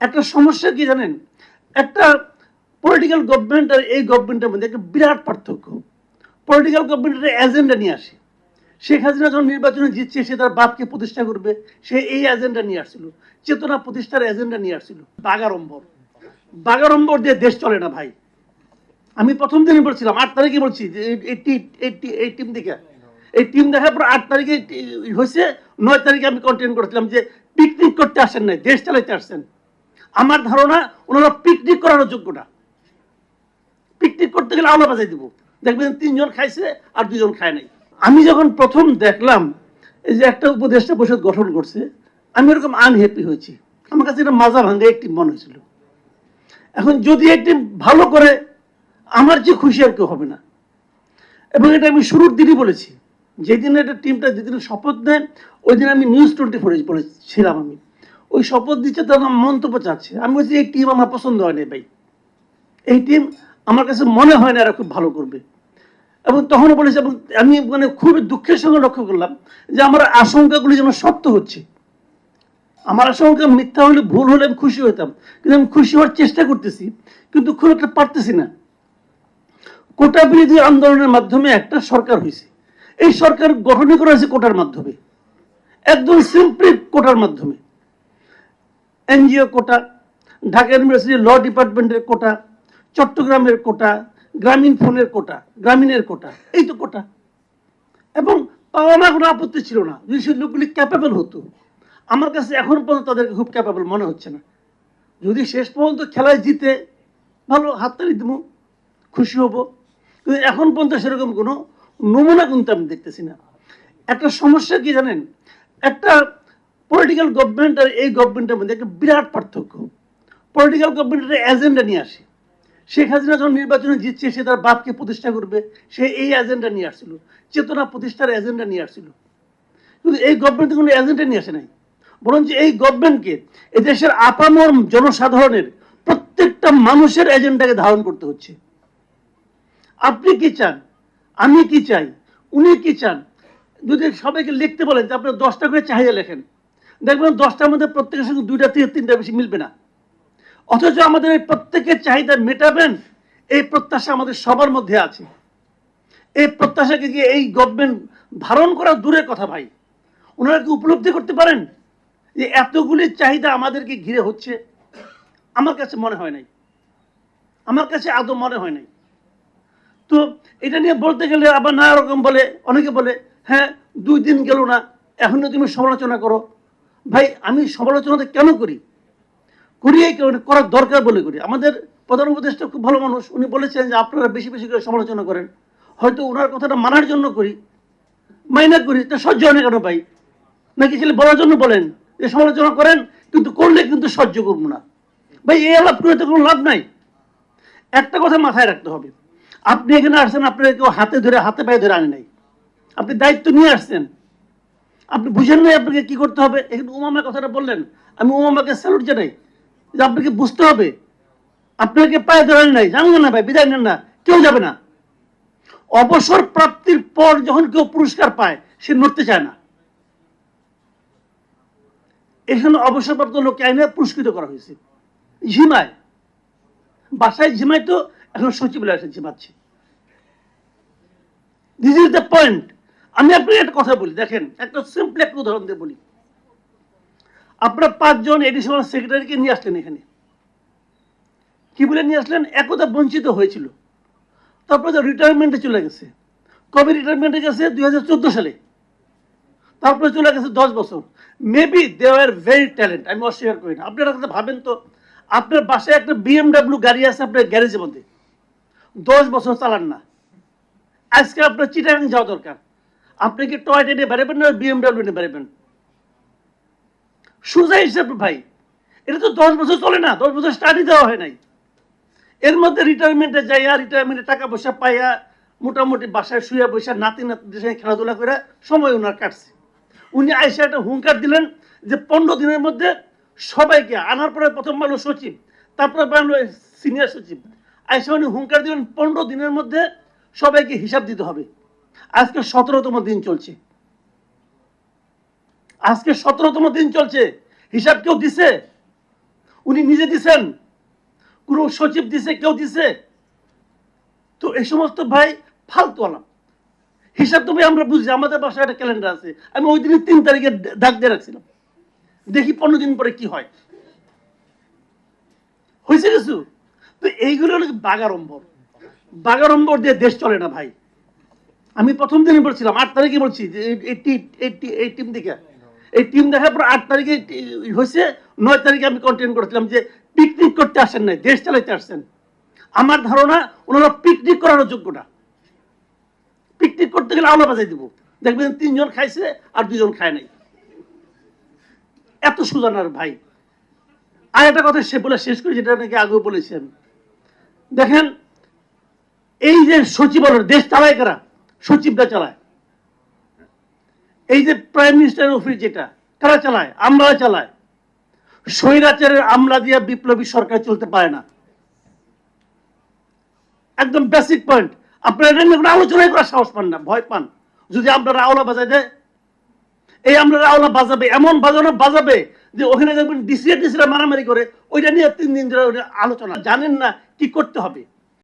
একটা সমস্যা কি জানেন, একটা পলিটিক্যাল গভর্নমেন্ট আর এই গভর্নমেন্টের মধ্যে একটা বিরাট পার্থক্য। পলিটিক্যাল গভর্নমেন্টের এজেন্ডা নিয়ে আসে। শেখ হাসিনা যখন নির্বাচনে জিতছে, সে তার বাপকে প্রতিষ্ঠা করবে, সে এই এজেন্ডা নিয়ে আসছিল, চেতনা প্রতিষ্ঠার এজেন্ডা নিয়ে আসছিল। বাগাড়ম্বর বাগাড়ম্বর দিয়ে দেশ চলে না ভাই। আমি প্রথম দিনই বলছিলাম, 8 তারিখে বলছি যে এই টিম দেখে, এই টিম দেখার পর 8 তারিখে হয়েছে। 9 তারিখে আমি কন্টেন্ট করেছিলাম যে পিকনিক করতে আসেন নাই, দেশ চালাইতে আসছেন। আমার ধারণা ওনারা পিকনিক করার যোগ্য না। পিকনিক করতে গেলে আলো বাজাই দিব, দেখবেন 3 জন খাইছে আর 2 জন খায় নাই। আমি যখন প্রথম দেখলাম এই যে একটা উপদেষ্টা পরিষদ গঠন করছে, আমি এরকম আনহ্যাপি হয়েছি। আমার কাছে এটা মাজা ভাঙ্গা একটি মনে হয়েছিল। এখন যদি একটি ভালো করে, আমার যে খুশি আর কেউ হবে না। এবং এটা আমি শুরুর দিনই বলেছি, যেদিন এটা টিমটা যেদিন শপথ নেয়, ওই দিন আমি নিউজ 24 বলেছিলাম। আমি ওই শপথ দিচ্ছে, তখন মন্তব্য চাচ্ছে। আমি বলছি এই টিম আমার পছন্দ হয় না ভাই, এই টিম আমার কাছে মনে হয় না এরা খুব ভালো করবে। এবং তখনও বলেছে, এবং আমি মানে খুবই দুঃখের সঙ্গে লক্ষ্য করলাম যে আমার আশঙ্কাগুলি যেন সত্য হচ্ছে। আমার আশঙ্কা মিথ্যা হলে, ভুল হলে আমি খুশি হতাম, কিন্তু আমি খুশি হওয়ার চেষ্টা করতেছি, কিন্তু খুব একটা পারতেছি না। কোটা বিরোধী আন্দোলনের মাধ্যমে একটা সরকার হয়েছে। এই সরকার গঠনই করা হয়েছে কোটার মাধ্যমে, একদম সিম্পলি কোটার মাধ্যমে। এনজিও কোটা, ঢাকা ইউনিভার্সিটি ল ডিপার্টমেন্টের কোটা, চট্টগ্রামের কোটা, গ্রামীণ ফোনের কোটা, গ্রামীণের কোটা, এই তো কোটা। এবং পাওয়া না কোনো আপত্তি ছিল না, যদি সেই লোকগুলি ক্যাপেবল হতো। আমার কাছে এখন পর্যন্ত তাদেরকে খুব ক্যাপেবল মনে হচ্ছে না। যদি শেষ পর্যন্ত খেলায় জিতে, ভালো, হাততালি দেবো, খুশি হব। কিন্তু এখন পর্যন্ত সেরকম কোনো নমুনা কিন্তু আমি দেখতেছি না। একটা সমস্যা কি জানেন, একটা পলিটিক্যাল গভর্নমেন্ট আর এই গভর্নমেন্টের মধ্যে একটা বিরাট পার্থক্য। পলিটিক্যাল গভর্নমেন্টের এজেন্ডা নিয়ে আসে। শেখ হাসিনা যখন নির্বাচনে জিতছে, সে তার বাপকে প্রতিষ্ঠা করবে, সে এই এজেন্ডা নিয়ে আসছিল, চেতনা প্রতিষ্ঠার এজেন্ডা নিয়ে আসছিল। কিন্তু এই গভর্নমেন্ট কোনো এজেন্ডা নিয়ে আসে নাই, বরঞ্চ এই গভর্নমেন্টকে এদেশের আপামর জনসাধারণের প্রত্যেকটা মানুষের এজেন্ডাকে ধারণ করতে হচ্ছে। আপনি কি চান, আমি কি চাই, উনি কি চান, যদি সবাইকে লিখতে বলেন যে আপনি 10টা করে চাহিদা লেখেন, দেখবেন 10টার মধ্যে প্রত্যেকের সঙ্গে 2টা থেকে 3টা বেশি মিলবে না। অথচ আমাদের এই প্রত্যেকের চাহিদা মেটাবেন, এই প্রত্যাশা আমাদের সবার মধ্যে আছে। এই প্রত্যাশাকে কি এই গভর্নমেন্ট ধারণ করা দূরের কথা ভাই? ওনারা কি উপলব্ধি করতে পারেন যে এতগুলি চাহিদা আমাদেরকে ঘিরে হচ্ছে? আমার কাছে মনে হয় নাই, আমার কাছে আদৌ মনে হয় নাই। তো এটা নিয়ে বলতে গেলে আবার নানা রকম বলে, অনেকে বলে হ্যাঁ 2 দিন গেল না, এখনো তুমি সমালোচনা করো। ভাই আমি সমালোচনাটা কেন করি? এই কারণে করার দরকার বলে করি। আমাদের প্রধান উপদেষ্টা খুব ভালো মানুষ, উনি বলেছেন যে আপনারা বেশি বেশি করে সমালোচনা করেন। হয়তো ওনার কথাটা মানার জন্য করি, মাইনা করি, তা সহ্য হয় না কেন ভাই? নাকি খালি বলার জন্য বলেন যে সমালোচনা করেন, কিন্তু করলে কিন্তু সহ্য করবো না? ভাই এই আলাপ করে তো কোনো লাভ নাই। একটা কথা মাথায় রাখতে হবে, আপনি এখানে আসছেন, আপনার কেউ হাতে ধরে, হাতে পায়ে ধরে আনে নাই। আপনি দায়িত্ব নিয়ে আসছেন, আপনি বুঝেন নাই আপনাকে কি করতে হবে। এখানে উমামার কথাটা বললেন, আমি উমামাকে স্যালুট জানাই যে আপনাকে বুঝতে হবে। আপনাকে পায়ে ধরেন নাই, জানেন না ভাই, বিদায় নেন না, কেউ যাবে না। অবসর প্রাপ্তির পর যখন কেউ পুরস্কার পায়, সে নড়তে চায় না। এখানে অবসরপ্রাপ্ত লোককে আইনে পুরস্কৃত করা হয়েছে, ঝিমায়, বাসায় ঝিমায়, তো এখন সচিবালয় এসে ঝিমাচ্ছে। This is the point. আমি আপনাকে একটা কথা বলি, দেখেন, একটা সিম্পল একটা উদাহরণ দিয়ে বলি। আপনারা 5 জন এডিশনাল সেক্রেটারিকে নিয়ে আসলেন এখানে, কি বলে নিয়ে আসলেন? একদা বঞ্চিত হয়েছিল, তারপরে রিটায়ারমেন্টে চলে গেছে। কবে রিটায়ারমেন্টে গেছে? 2014 সালে। তারপরে চলে গেছে 10 বছর। Maybe they are very talent, আমি অস্বীকার করি না। আপনারা কথা ভাবেন তো, আপনার বাসায় একটা BMW গাড়ি আছে আপনার গ্যারেজের মধ্যে, 10 বছর চালান না। আজকে আপনার চিটাগাং যাওয়া দরকার, আপনি কি টয়টা নিয়ে বেরোবেন না BMW নিয়ে বেরোবেন? সোজা হিসাব ভাই, এটা তো 10 বছর চলে না, 10 বছর স্টাডি দেওয়া হয় নাই। এর মধ্যে রিটায়ারমেন্টে যাইয়া, রিটায়ারমেন্টে টাকা পয়সা পাইয়া, মোটামুটি বাসায় শুয়ে বসে নাতি নাতিদের সঙ্গে খেলাধুলা করে সময় ওনার কাটছে। উনি আইসা একটা হুঙ্কার দিলেন যে 15 দিনের মধ্যে সবাইকে আনার পরে, প্রথম বানালো সচিব, তারপরে বানালো সিনিয়র সচিব, আইসা উনি হুঙ্কার দিলেন 15 দিনের মধ্যে সবাইকে হিসাব দিতে হবে। আজকে 17তম দিন চলছে, আজকে 17তম দিন চলছে, হিসাব কেউ দিছে? উনি নিজে দিছেন, কোনো সচিব দিছে, কেউ দিছে? তো এই সমস্ত ভাই ফালতু আলাপ। হিসাব তো ভাই আমরা বুঝি, আমাদের বাসায় একটা ক্যালেন্ডার আছে, আমি ওই দিনই 3 তারিখে ডাক দিয়ে রাখছিলাম, দেখি 15 দিন পরে কি হয়, হয়েছে কিছু? তো এইগুলো হলো বাগাড়ম্বর, বাগাড়ম্বর দিয়ে দেশ চলে না ভাই। আমি প্রথম দিনই বলছিলাম, 8 তারিখে বলছি যে এই টিম দেখে, এই টিম দেখার পর 8 তারিখে হয়েছে, 9 তারিখে আমি কন্টেন্ট করেছিলাম যে পিকনিক করতে আসেন নাই, দেশ চালাইতে আসছেন। আমার ধারণা ওনারা পিকনিক করানোর যোগ্য না। পিকনিক করতে গেলে আওলা বাজাই দিব, দেখবেন 3 জন খাইছে আর 2 জন খায় নাই। এত সুজানার ভাই। আর একটা কথা সে বলে শেষ করে, যেটা নাকি আগেও বলেছেন, দেখেন এই যে সচিবালয় দেশ চালায় কারা? সচিবরা চালায়। এই যে প্রাইম মিনিস্টারের অফিস যেটা কারা চালায়? আমলা চালায়। স্বৈরাচারের আমলা দিয়ে বিপ্লবী সরকার চলতে পারে না, একদম বেসিক পয়েন্ট। আপনারা এটা নিয়ে আলোচনায় করার সাহস পান না, ভয় পান। যদি আপনারা আওলা বাজায় দেয়, এই আমরা আওলা বাজাবে, এমন বাজানো বাজাবে যে ওখানে দেখবেন ডিসিরা মারামারি করে, ওইটা নিয়ে 3 দিন ধরে আলোচনা। জানেন না কি করতে হবে।